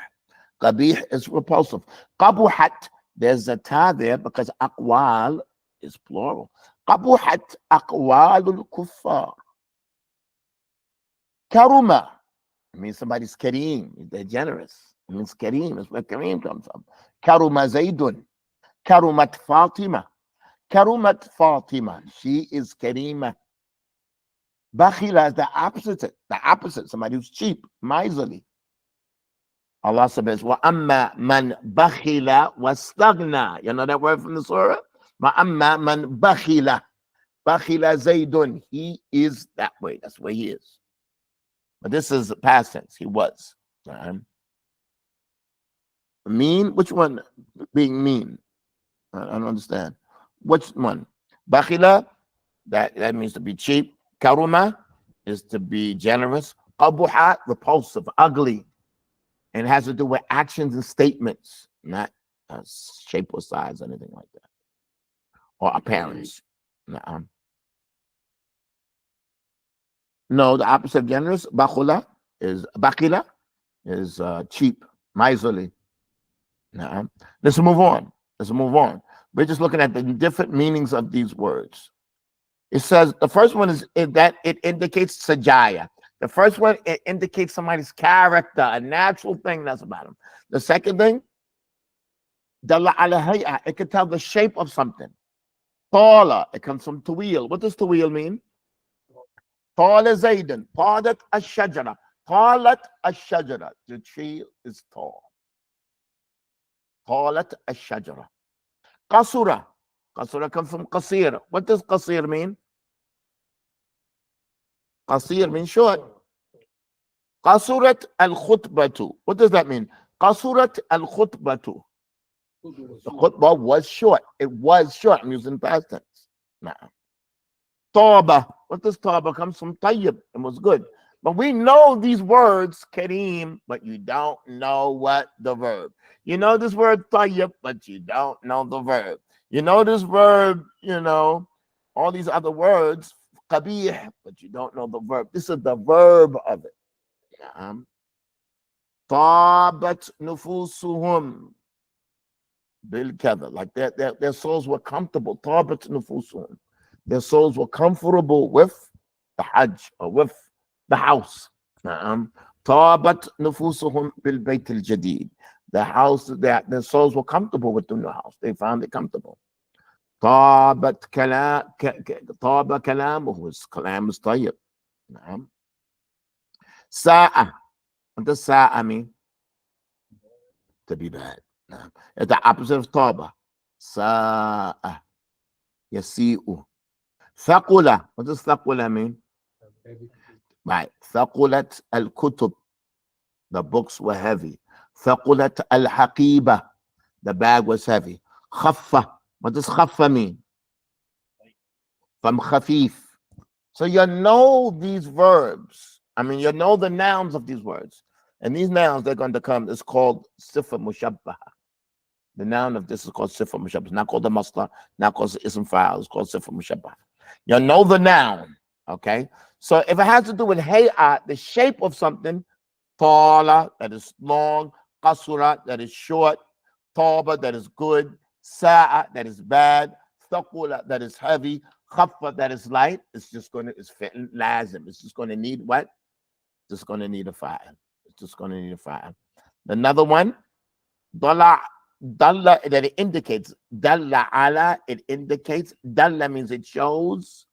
Qabih is repulsive. Qabuhat. There's a ta there because aqwal is plural. Qabuhat aqwalul kuffar. Karuma. It means somebody's kareem. They're generous. It means kareem. That's where kareem comes from. Karuma zaydun. Karumat Fatima. Karumat Fatima. She is karima. Bakhila is the opposite. The opposite. Somebody who's cheap, miserly. Allah says, wa amma man bakhila wastaghna. You know that word from the surah? Wa amma man bakhila. Bakhila zaydun. He is that way. That's where he is. But this is past tense. He was. Mean? Which one? Being mean. I don't understand. Which one? Bakhila, that means to be cheap. Karuma is to be generous. Qabuha, repulsive, ugly. And it has to do with actions and statements, not shape or size, anything like that. Or appearance. No, the opposite of generous, bakhila is cheap, miserly. Let's move on. We're just looking at the different meanings of these words. It says the first one is that it indicates sajaya. The first one, it indicates somebody's character, a natural thing that's about him. The second thing, dalla ala hay'a, it can tell the shape of something. Tala, it comes from tawil. What does tawil mean? Tala zaydan, talat ash-shajara. Talat ash-shajara. The tree is tall. Talat ash-shajara. Qasura. Qasura comes from qasir. What does qasir mean? Qasir means short. Qasurat al-khutbatu. What does that mean? Qasurat al-khutbatu. The khutbah was short. It was short. I'm using past tense. Tawbah. What does tawbah comes from? Tayyib. It was good. But we know these words, kareem, but you don't know what the verb. You know this word tayyib, but you don't know the verb. You know this verb, all these other words, qabih, but you don't know the verb. This is the verb of it. نعم. طابت نفوسهم بالكذا. Like their souls were comfortable. طابت نفوسهم. Their souls were comfortable with the Hajj or with the house. نعم. طابت نفوسهم بالبيت الجديد. The house that their souls were comfortable with the new house. They found it comfortable. طابت كلام طاب كلامه. His kalam is طيب. نعم. ساء. What does ساء mean? To be bad. نعم. It's the opposite of طابة. ساء. يسيء. ثقل. What does ثقل mean? Right. ثقلت الكتب. The books were heavy. ثقلت الحقيبة. The bag was heavy. خفة. What does خفة mean? From خفيف. So you know these verbs. I mean, you know the nouns of these words. And these nouns, they're going to come, it's called sifa mushabbaha. The noun of this is called sifa mushabbaha. It's not called the masdar, not called the ism fa'il. It's called sifa mushabbaha. You know the noun, okay? So if it has to do with hay'at, the shape of something, tala, that is long, qasura, that is short, taba, that is good, sa'a, that is bad, thaqula, that is heavy, khaffa, that is light, it's just going to, it's fitting lazim. It's just going to need what? Just going to need a fa'il. It's just going to need a fa'il. Another one, dalla, dalla, that it indicates, dalla ala, it indicates, dalla means it shows,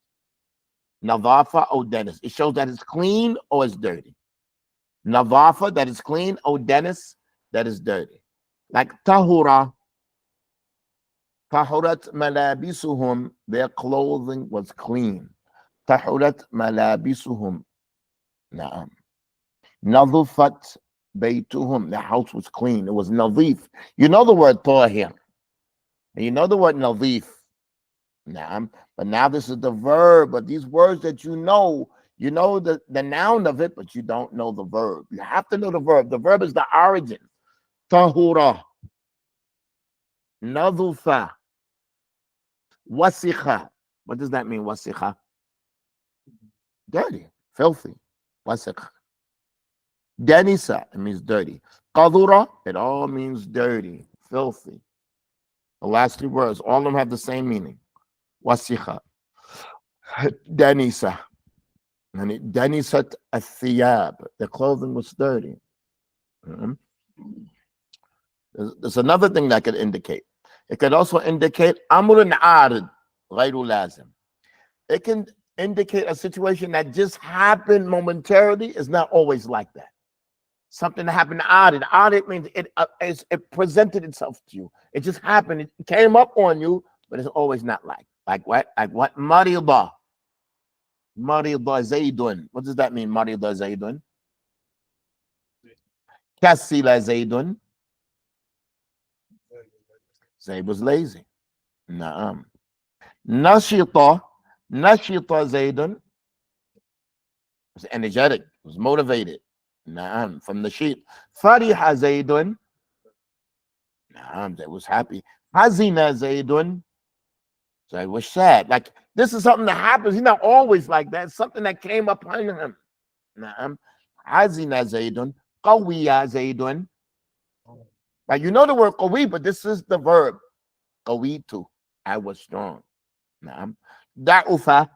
nadafa or dennis. It shows that it's clean or it's dirty. Nadafa, that is clean, or dennis, that is dirty. Like tahura, tahurat malabisuhum, their clothing was clean. Tahurat malabisuhum. Na'am. Nadufat baytuhum, the house was clean. It was nadif. You know the word tahir. And you know the word nadif. Na'am. But now this is the verb. But these words that you know the noun of it, but you don't know the verb. You have to know the verb. The verb is the origin. Tahura. Nadufa. Wasikha. What does that mean, wasikha? Dirty, filthy. Wasikha. Danisa, it means dirty. Qadura, it all means dirty, filthy. The last three words, all of them have the same meaning. Wasikha. Danisa. And it danisat athiyab. The clothing was dirty. There's another thing that could indicate. It could also indicate amrun arid, ghayru lazim. It can indicate a situation that just happened momentarily. Is not always like that. Something that happened arid. Arid means it presented itself to you. It just happened. It came up on you, but it's always not like what? Like what? Marida. Marida Zaydun. What does that mean? Marida Zaydun. Kasila Zaydun. Zayd was lazy. Naam. Nashita Zaydun. It was energetic. It was motivated. Naam. From the sheep. Fariha Zaydun. Naam. Zayd was happy. Hazina Zaydun. Zayd was sad. Like this is something that happens. He's not always like that. It's something that came upon him. Naam. Hazina Zaydun. Qawiya Zaydun. Like you know the word qawi, but this is the verb. Qawitu. I was strong. Naam. Da'ufa.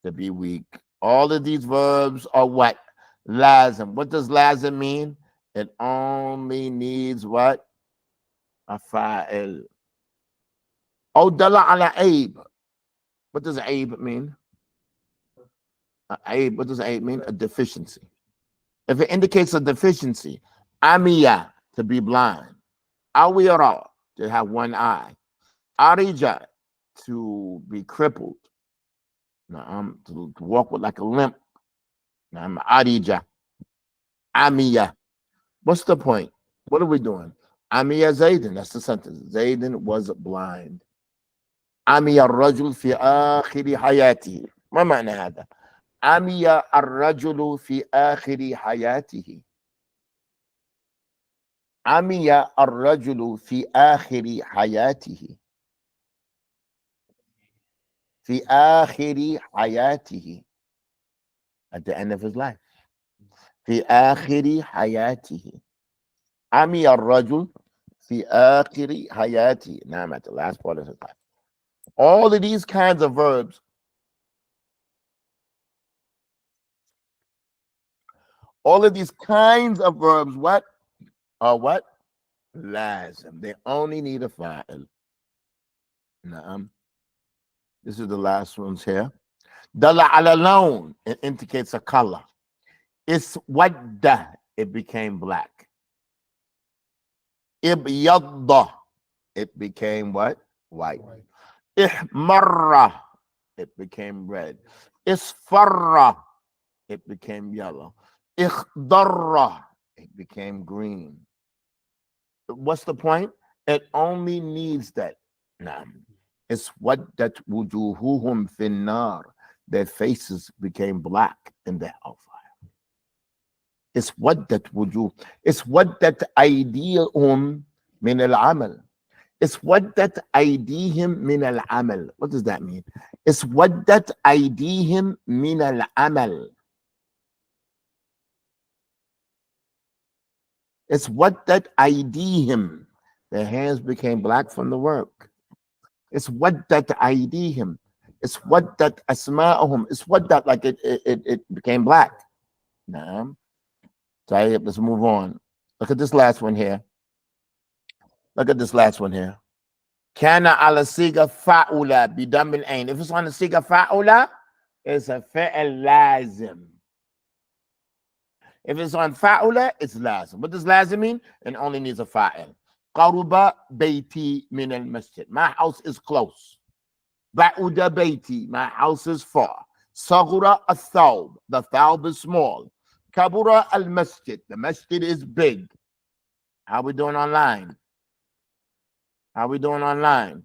To be weak. All of these verbs are what? Lazim. What does lazim mean? It only needs what? A fa'il. Oh, dala ala aib. What does aib mean? Aib. What does aib mean? A deficiency. If it indicates a deficiency, amiya, to be blind. Awira, to have one eye. Arija, to be crippled. To walk with like a limp. Arija. Amiya. What's the point? What are we doing? Amiya Zaydin. That's the sentence. Zaydin was blind. عمي الرجل في آخر حياته. ما معنى هذا؟ عمي الرجل في آخر حياته. عمي الرجل في آخر حياته. في آخر حياته. At the end of his life. في آخر حياته. عمي الرجل في آخر حياته. نعم, at the last part of his life. All of these kinds of verbs, what are what? Lazim. They only need a fa'il. Naam. This is the last ones here. Dalla ala lawn, it indicates a color. It's wadda, it became black. Ibyadda, it became what? White. Ihmarra, it became red. Isfarra, it became yellow. Ikhdarra, it became green. What's the point? It only needs that. Nah. It's what that wujuhuhum finnar. Their faces became black in the hellfire. It's what that wujuh. It's what that aydihum min al-amal. It's what that aydihim min al-amal. What does that mean? It's what that aydihim min al-amal. It's what that aydihim. Their hands became black from the work. It's what that aydihim. It's what that asma'uhum. It's what that, like it became black. Nah. So let's move on. Look at this last one here. Look at this last one here. Kana ala siga fa'ula bidam al-ain. If it's on the siga fa'ula, it's a fa'al lazim. If it's on fa'ula, it's lazim. What does lazim mean? It only needs a fa'il. Qaruba bayti min al-masjid. My house is close. Ba'uda bayti. My house is far. Saghura al-thawb. The thawb is small. Kabura al-masjid. The masjid is big. How we doing online? How we doing online?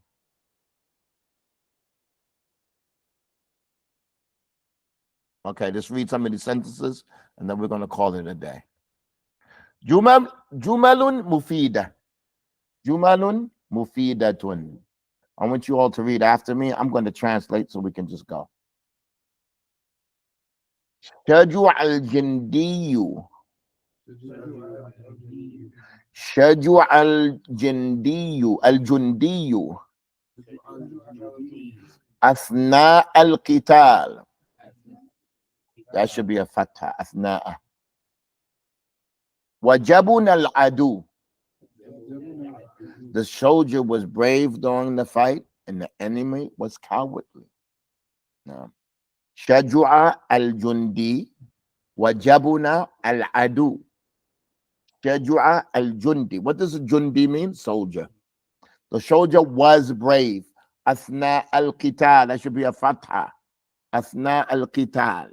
Okay, just read some of these sentences and then we're going to call it a day. Jumalun mufida. Jumalun mufidatun. I want you all to read after me. I'm going to translate so we can just go. Shaju al-jindiyu. Shaju al-jindiyu. Al-jundiyu. Athna al-qital. That should be a fatha. Athna'a. Wajabun al-adu. The soldier was brave during the fight and the enemy was cowardly. Now, Shajua al-jundi wajabuna al-adu. Shajua al-jundi. What does jundi mean? Soldier. The soldier was brave. Athna al-qital. That should be a fatha. Athna al-qital.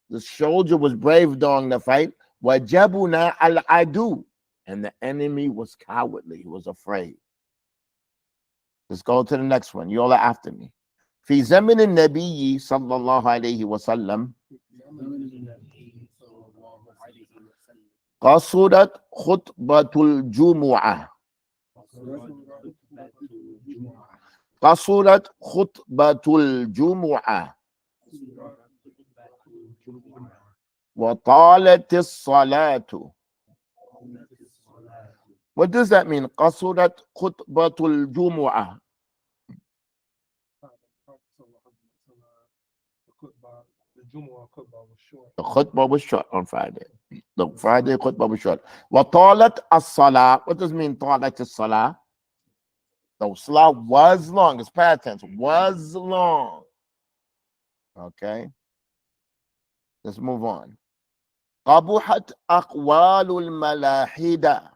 The soldier was brave during the fight. Wajabuna al-adu. And the enemy was cowardly. He was afraid. Let's go to the next one. You all are after me. في زمن النبي صلى الله عليه وسلم قصرت خطبة الجمعة. قصرت خطبة الجمعة. وطالت الصلاة. What does that mean? قصرت خطبة الجمعة. The khutbah was short on Friday. The Friday khutbah was short. وطالت الصلاة. What does it mean? طالت الصلاة. The salah was long. It's past tense. Was long. Okay. Let's move on. قبحت أقوال الملاحدة.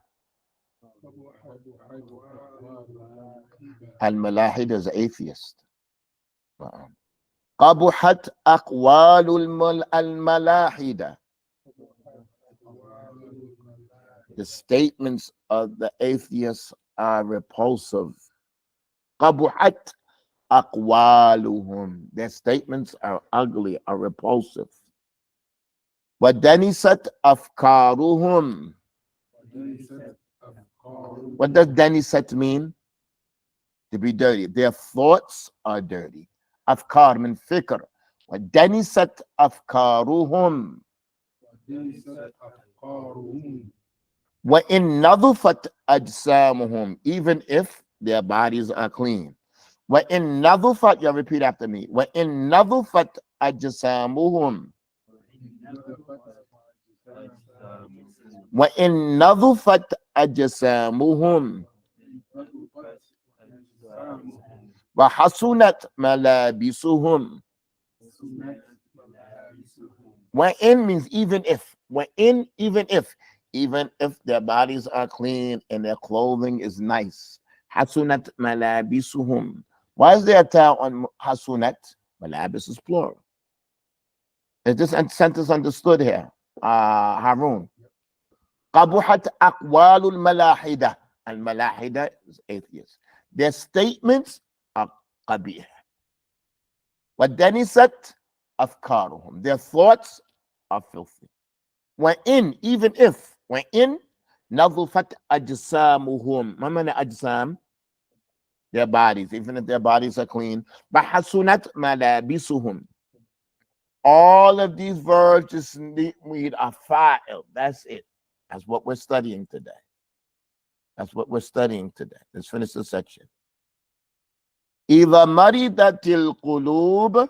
Al-Malahida is an atheist. قبحت أقوال الملاحدة. The statements of the atheists are repulsive. قبحت أقوالهم. Their statements are ugly, are repulsive. ودنست أفكارهم. What does danisat mean? To be dirty. Their thoughts are dirty. Afkar min fikr. وَدَنِسَتْ أَفْكَارُهُمْ. ليست أفكارهم وَإِن نَظُفَتْ أَجْسَامُهُم, even if their bodies are clean. وَإِن نَظُفَتْ, you repeat after me. وَإِن نَظُفَتْ أَجْسَامُهُم. وَإِن نَظُفَتْ أَجْسَامُهُم وَحَسُنَتْ مَلَابِسُهُم. وَإِن means even if. وَإِن, even if their bodies are clean and their clothing is nice. حَسُنَتْ مَلَابِسُهُم. Why is there a towel on حَسُنَتْ? Malabis is plural. Is this sentence understood here? Harun. قَبُحَتْ أَقْوَالُ الْمَلَاحِدَةِ. Al-Malahida is atheists. Their statements are qabih. وَدَنِسَتْ أَفْكَارُهُم. Their thoughts are filthy. وَإِن, even if. وَإِن نَظُفَتْ أَجْسَامُهُم. ما معنى أجسام? Their bodies, even if their bodies are clean. بَحَسُنَتْ مَلَابِسُهُم. All of these verbs just need a fa'il. That's it. That's what we're studying today. That's what we're studying today. Let's finish the section. إِذَا مَرِضَتِ الْقُلُوبُ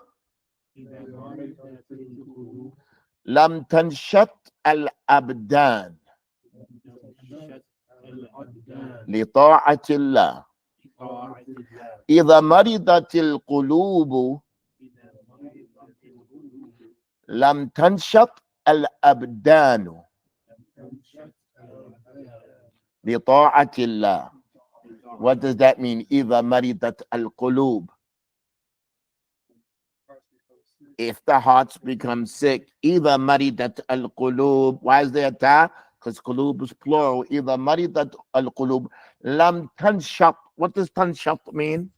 لَمْ تَنْشَطْ الْأَبْدَانِ لِطَاعَةِ اللَّهِ. إِذَا مَرِضَتِ الْقُلُوبُ لَمْ تَنْشَطْ الْأَبْدَانُ لِطَاعَةِ اللَّهِ. What does that mean? إِذَا مَرِضَتْ الْقُلُوبُ. If the hearts become sick. إِذَا مَرِضَتْ الْقُلُوبُ. Why is there a ta? Because qulub is plural. إِذَا مَرِضَتْ الْقُلُوبُ لَمْ تَنْشَطْ. What does tanshat mean?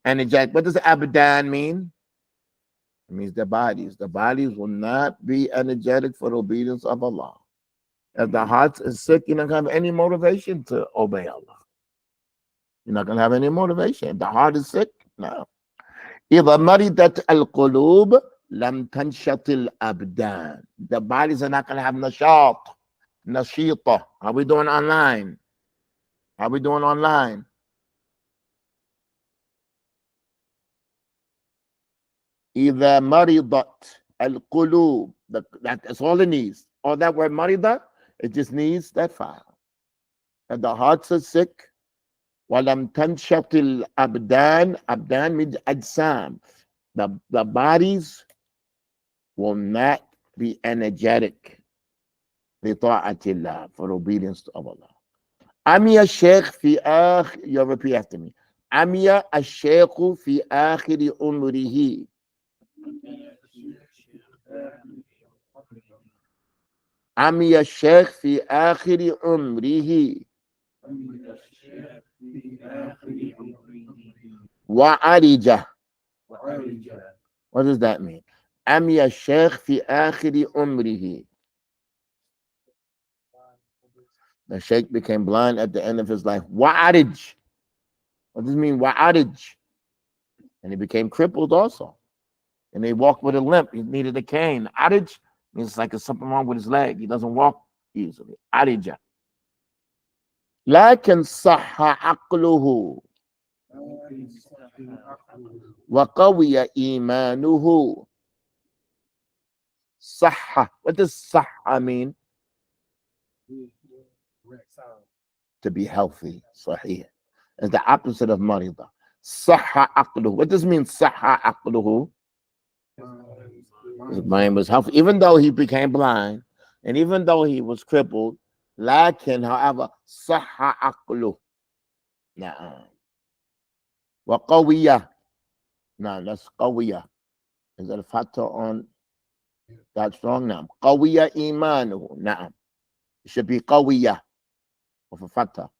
Energetic. What does abdan mean? It means the bodies. The bodies will not be energetic for the obedience of Allah. If the heart is sick, you're not going to have any motivation to obey Allah. You're not going to have any motivation. If the heart is sick, no. إِذَا مَرِضَتْ الْقُلُوبُ لَمْ تَنْشَطِ الْأَبْدَانِ. The bodies are not going to have nashat, nashita. How we doing online? How we doing online? إِذَا مَرِضَتْ الْقُلُوبُ. That's all it needs. All that word marida, it just needs that file. If the hearts are sick, وَلَمْ تَنْشَطِ الْأَبْدَانِ. Abdan means ajsam. The bodies will not be energetic لِطَاعَةِ اللَّهِ, for obedience to Allah. عمي الشيخ في آخر, you repeat after me. عمي الشيخ في آخر عمره. عمي الشيخ في آخر عمره وعرج. What does that mean? عمي الشيخ في آخر عمره. The sheikh became blind at the end of his life. وعرج. What does it mean? وعرج. And he became crippled also. And he walked with a limp. He needed a cane. Arij means like there's something wrong with his leg. He doesn't walk easily. Arija. لكن صح عقله وقوي إيمانه. صح. What does صح mean? To be healthy. صحيح. It's the opposite of مريضة. صح عقله. What does it mean صح عقله? His mind was healthy. Even though he became blind, and even though he was crippled, لكن, however, صح عقله. نعم. وقوية. No, that's قوية. Is that a fatha on that strong? نعم. قوية إيمانه. نعم. It should be قوية of a fatha.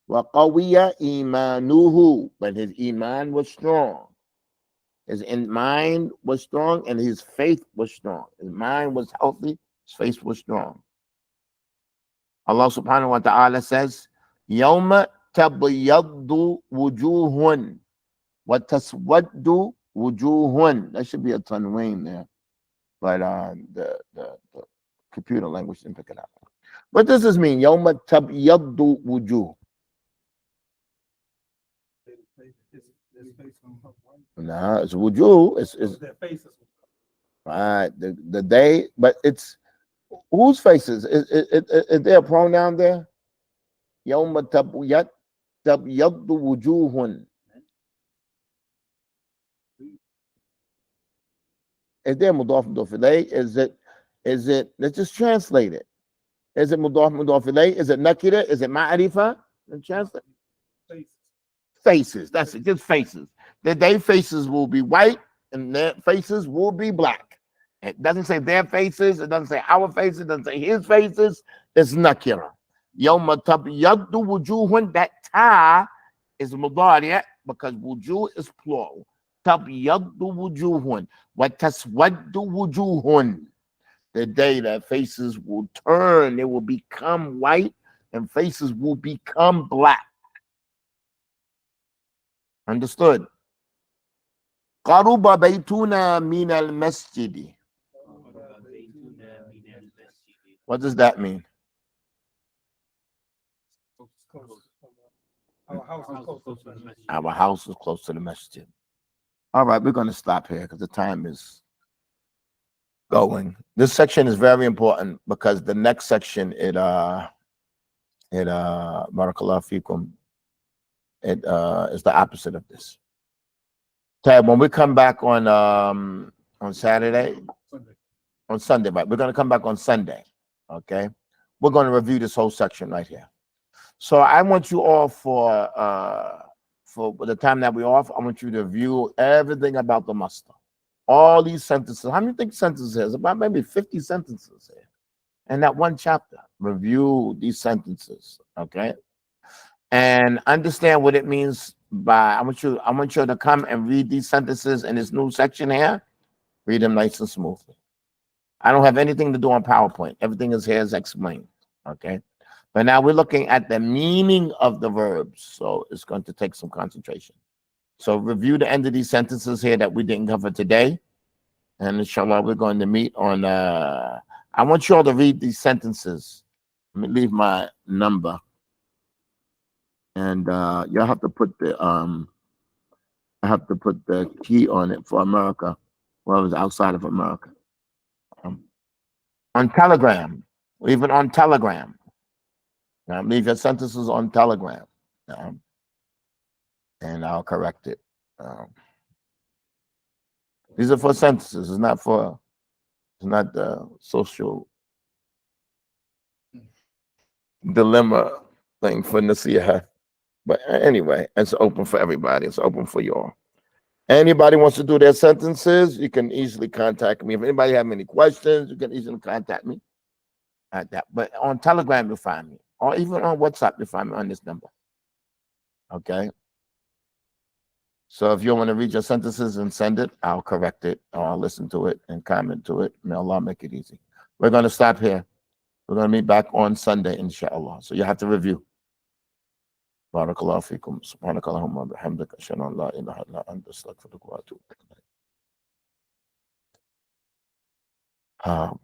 وقوية إيمانه. But his iman was strong. His mind was strong and his faith was strong. His mind was healthy, his faith was strong. Allah subhanahu wa ta'ala says, يَوْمَ تَبْيَضُّ وُجُوهٌ وَتَسْوَدُّ وُجُوهٌ. That should be a tanween there. But computer language didn't pick it up. What does this mean? Yawma tabyaddu wujuh. Nah, it's wujuh. It's right. The day, but it's whose faces? Is there a pronoun there? Yawma tabyaddu wujuhun. Is there mudaf mudaf ilayh? Is it? Let's just translate it. Is it mudaf mudaf ilayh? Is it nakira? Is it ma'arifa? Let's translate. Faces. That's it. Just faces. Their faces will be white and their faces will be black. It doesn't say their faces. It doesn't say our faces. It doesn't say his faces. It's nakira. Yawma tabyaddu wujuhun. That ta is mudari' because wujuh is plural. Tabyaddu wujuhun. Wa taswaddu wujuhun. The day that faces will turn, they will become white and faces will become black. Understood? Qaruba baytuna min al-masjid. What does that mean? Our house is close to the masjid. All right, we're going to stop here because the time is going. This section is very important because the next section, barakallahu fikum, it is the opposite of this. Tab, when we come back on Saturday, on Sunday, but we're going to come back on Sunday. Okay, we're going to review this whole section right here. So I want you all for the time that we're off, I want you to review everything about the muster. All these sentences. How many think sentences is? About maybe 50 sentences here. And that one chapter. Review these sentences. Okay. And understand what it means by I want you to come and read these sentences in this new section here. Read them nice and smoothly. I don't have anything to do on PowerPoint. Everything is here is explained. Okay. But now we're looking at the meaning of the verbs. So it's going to take some concentration. So review the end of these sentences here that we didn't cover today. And inshallah, we're going to meet on, I want you all to read these sentences. Let me leave my number. And you'll have to put the, I have to put the key on it for America. Well, it's outside of America. On Telegram, leave it on Telegram. Leave your sentences on Telegram. And I'll correct it. These are for sentences. It's not the social dilemma thing for Nasiha. But anyway, it's open for everybody. It's open for you all. Anybody wants to do their sentences, you can easily contact me. If anybody have any questions, you can easily contact me at that. But on Telegram, you'll find me. Or even on WhatsApp, you'll find me on this number. Okay? So if you want to read your sentences and send it, I'll correct it, or I'll listen to it and comment to it. May Allah make it easy. We're going to stop here. We're going to meet back on Sunday, inshallah. So you have to review. Barakallahu feekum. Subhanakallahumma bihamdika. Ashhadu an la ilaha illa anta astaghfiruka wa atubu ilayk.